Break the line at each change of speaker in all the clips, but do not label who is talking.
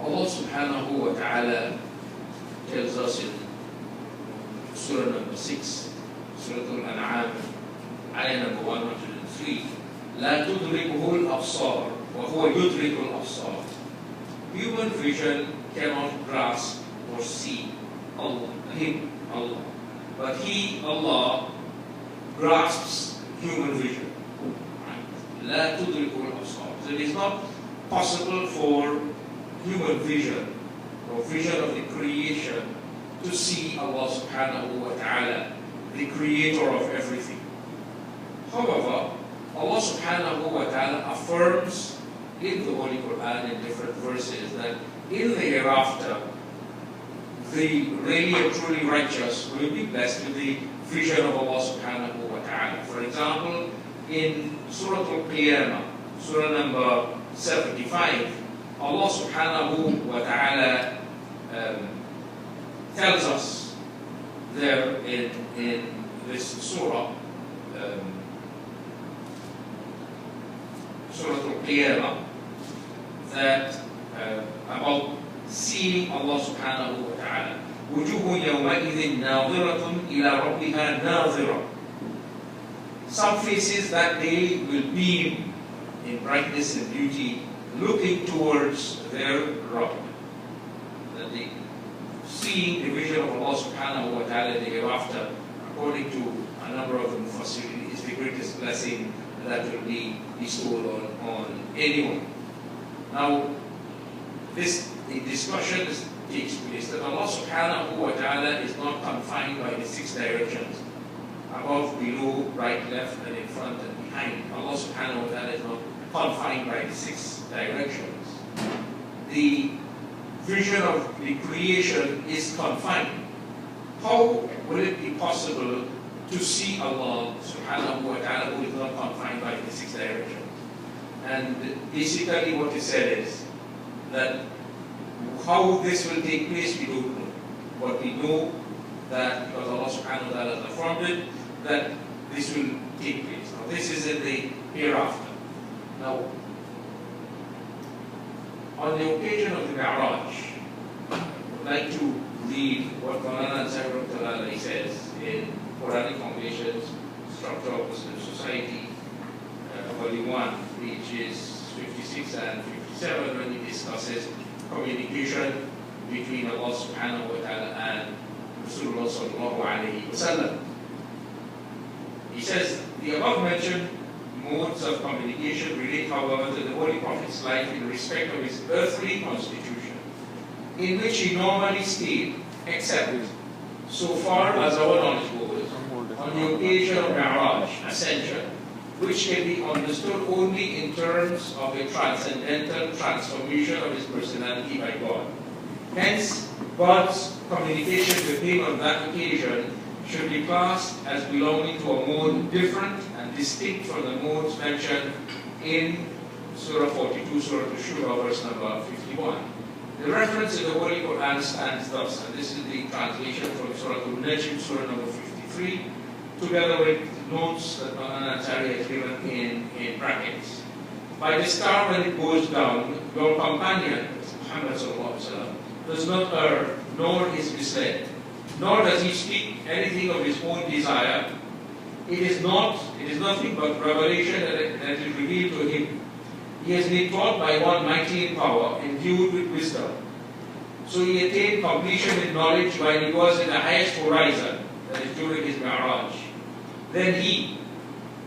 Allah subhanahu wa ta'ala tells us in Surah number 6, Surah Al-An'am, ayah number 103, لا تدركه الأبصار وهو يدرك الأبصار. Human vision cannot grasp or see Allah, Him, Allah. But He, Allah, grasps human vision. لا تدركه الأبصار. So it is not possible for human vision or vision of the creation to see Allah subhanahu wa ta'ala, the creator of everything. However, Allah subhanahu wa ta'ala affirms in the Holy Quran in different verses that in the hereafter, the really and truly righteous will be blessed with the vision of Allah subhanahu wa ta'ala. For example, in Surah Al-Qiyamah, Surah number 75, Allah subhanahu wa ta'ala tells us there in this surah, Surah Al-Qiyamah, that about seeing Allah subhanahu wa ta'ala. وُجُوهٌ يَوْمَئِذٍ نَاظِرَةٌ إِلَىٰ رَبِّهَا نَاظِرَةٌ. Some faces that day will beam in brightness and beauty, looking towards their Rabb. That they seeing the vision of Allah subhanahu wa ta'ala the hereafter, according to a number of the Mufassirin, is the greatest blessing that will be bestowed on anyone. Now, the discussion takes place that Allah subhanahu wa ta'ala is not confined by the 6 directions, above, below, right, left, and in front and behind. Allah subhanahu wa ta'ala is not confined by the 6 directions. The vision of the creation is confined. How will it be possible to see Allah subhanahu wa ta'ala who is not confined by the 6 directions? And basically what is said is that how this will take place we don't know. But we know that because Allah subhanahu wa ta'ala has affirmed it, that this will take place. Now this is in the hereafter. Now, on the occasion of the Mi'raj, I would like to read what Maulana says in Quranic Foundations, Structure of Muslim Society, Volume 1, pages 56 and 57, when he discusses communication between Allah subhanahu wa ta'ala and Rasulullah sallallahu alayhi wa sallam. He says, the above mentioned modes of communication relate, however, to the Holy Prophet's life in respect of his earthly constitution, in which he normally stayed, except so far as our knowledge goes, on the occasion of Mi'raj, ascension, which can be understood only in terms of a transcendental transformation of his personality by God. Hence, God's communication with him on that occasion should be classed as belonging to a mode different and distinct from the modes mentioned in Surah 42, Surah Al-Shura, verse number 51. The reference in the Holy Quran stands thus, and this is the translation from Surah Al-Najm, Surah number 53, together with notes that Maulana has given in brackets. By the star when it goes down, your companion, Muhammad sallallahu alaihi wasallam, does not err, nor is misled, nor does he speak anything of his own desire. It is nothing but revelation that is revealed to him. He has been taught by one mighty in power, endued with wisdom. So he attained completion in knowledge while he was in the highest horizon, that is during his Mi'raj. Then he,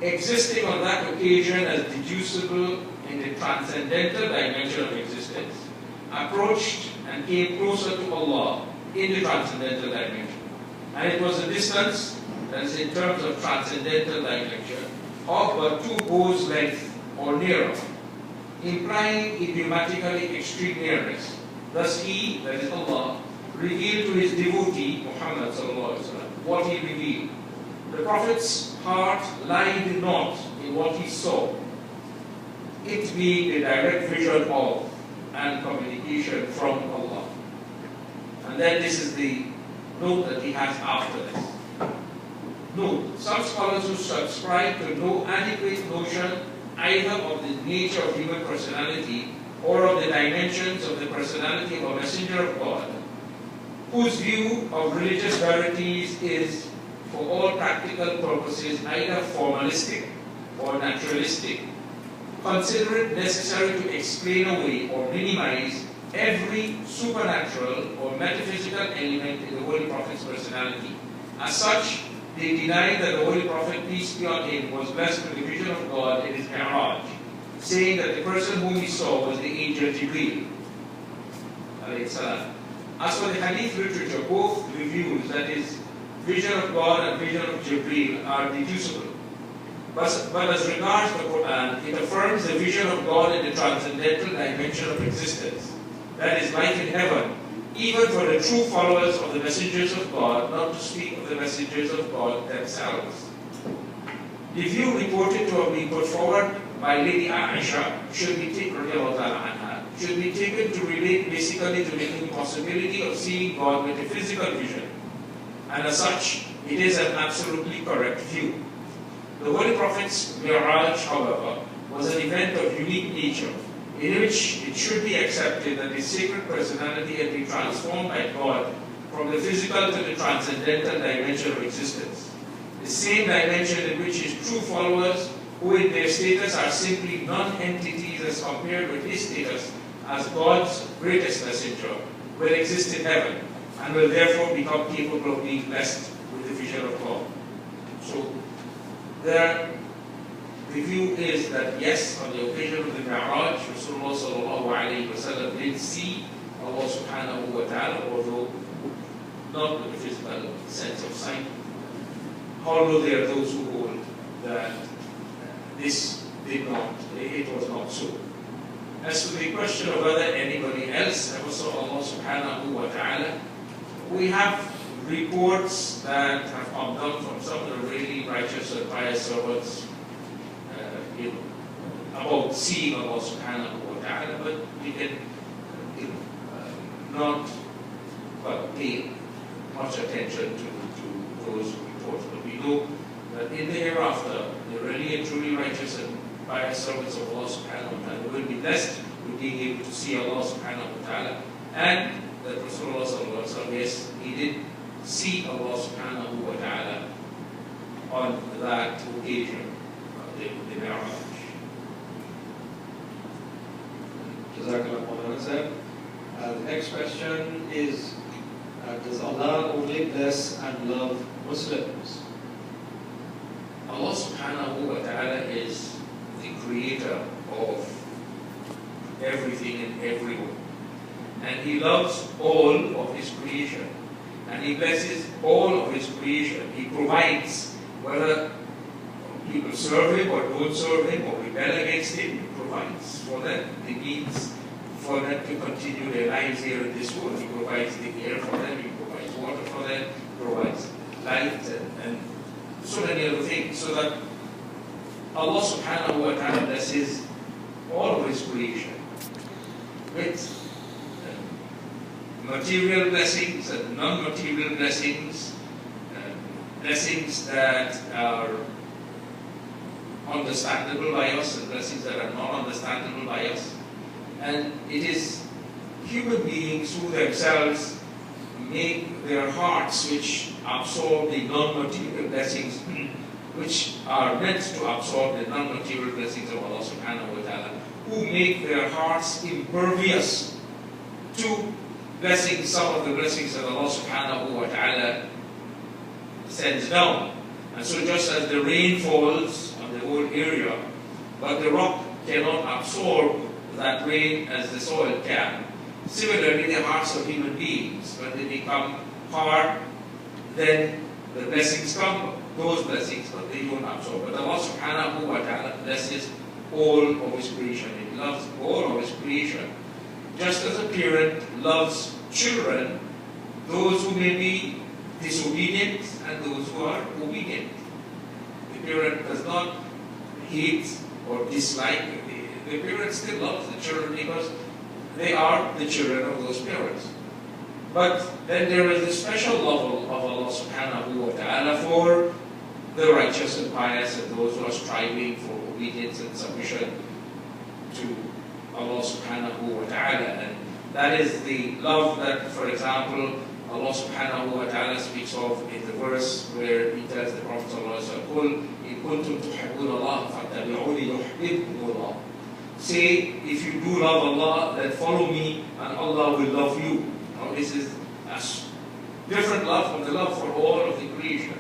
existing on that occasion as deducible in the transcendental dimension of existence, approached and came closer to Allah in the transcendental dimension. And it was a distance, that is in terms of transcendental dimension, of but 2 bows' length or nearer, implying idiomatically extreme nearness. Thus he, that is Allah, revealed to his devotee, Muhammad sallallahu alaihi wasallam, what he revealed. The Prophet's heart lied not in what he saw, it being the direct vision of and communication from Allah. And then this is the note that he has after this. Note, some scholars who subscribe to no adequate notion either of the nature of human personality or of the dimensions of the personality of a messenger of God, whose view of religious verities is, for all practical purposes, either formalistic or naturalistic, consider it necessary to explain away or minimize every supernatural or metaphysical element in the Holy Prophet's personality. As such, they deny that the Holy Prophet, peace be on him, was blessed with the vision of God in his Mi'raj, saying that the person whom he saw was the angel Jibreel. As for the Hadith literature, both reviews, that is, vision of God and vision of Jibreel, are deducible. But as regards the Quran, it affirms the vision of God in the transcendental dimension of existence, that is, life in heaven, even for the true followers of the messengers of God, not to speak of the messengers of God themselves. The view reported to have been put forward by Lady Aisha should be taken to relate basically to the impossibility of seeing God with a physical vision, and as such, it is an absolutely correct view. The Holy Prophet's Mi'raj, however, was an event of unique nature, in which it should be accepted that his sacred personality had been transformed by God from the physical to the transcendental dimension of existence, the same dimension in which his true followers, who in their status are simply non-entities as compared with his status as God's greatest messenger, will exist in heaven, and will therefore become capable of being blessed with the vision of God. So, the view is that yes, on the occasion of the Mi'raj, Rasulullah sallallahu alayhi wa sallam did see Allah subhanahu wa ta'ala, although not with the physical sense of sight. Although there are those who hold that this did not, it was not so. As to the question of whether anybody else ever saw Allah subhanahu wa ta'ala, we have reports that have come down from some of the really righteous and pious servants about seeing Allah subhanahu wa ta'ala, but we can not pay much attention to those reports. But we know that in the hereafter, the really and truly righteous and pious servants of Allah subhanahu wa ta'ala will be blessed with being able to see Allah subhanahu wa ta'ala, and that Rasulullah sallallahu alaihi wasallam, yes, he did see Allah subhanahu wa ta'ala on that occasion, the Mi'raj.
Jazakallah Maulana sir. The next question is, does Allah only bless and love Muslims?
Allah subhanahu wa ta'ala is the creator of everything and everyone. And he loves all of his creation. And he blesses all of his creation. He provides, whether people serve him or don't serve him or rebel against him, he provides for them the needs for them to continue their lives here in this world. He provides the air for them, he provides water for them, he provides light and so many other things. So that Allah subhanahu wa ta'ala blesses all of his creation with material blessings and non-material blessings, blessings that are understandable by us and blessings that are not understandable by us. And it is human beings who themselves make their hearts, which absorb the non-material blessings, which are meant to absorb the non-material blessings of Allah subhanahu wa ta'ala, who make their hearts impervious to blessings, some of the blessings that Allah subhanahu wa ta'ala sends down. And so just as the rain falls on the whole area, but the rock cannot absorb that rain as the soil can, similarly the hearts of human beings, when they become hard, then the blessings come, those blessings, but they don't absorb. But Allah subhanahu wa ta'ala blesses all of his creation. He loves all of his creation. Just as a parent loves children, those who may be disobedient and those who are obedient. The parent does not hate or dislike. The parent still loves the children because they are the children of those parents. But then there is a special level of Allah subhanahu wa ta'ala for the righteous and pious and those who are striving for obedience and submission to Allah subhanahu wa ta'ala. And that is the love that, for example, Allah subhanahu wa ta'ala speaks of in the verse where He tells the Prophet قُلْ إِن كُنْتُمْ تُحِبُّونَ اللَّهَ فَاتَّبِعُونِي يُحْبِبْكُمُ اللَّهُ. Say, if you do love Allah, then follow me and Allah will love you. Now this is a different love from the love for all of the creation,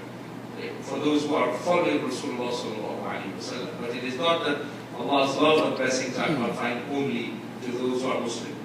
for those who are following Rasulullah sallallahu alaihi wasallam. But it is not that Allah's love and blessings are confined only to those who are Muslims.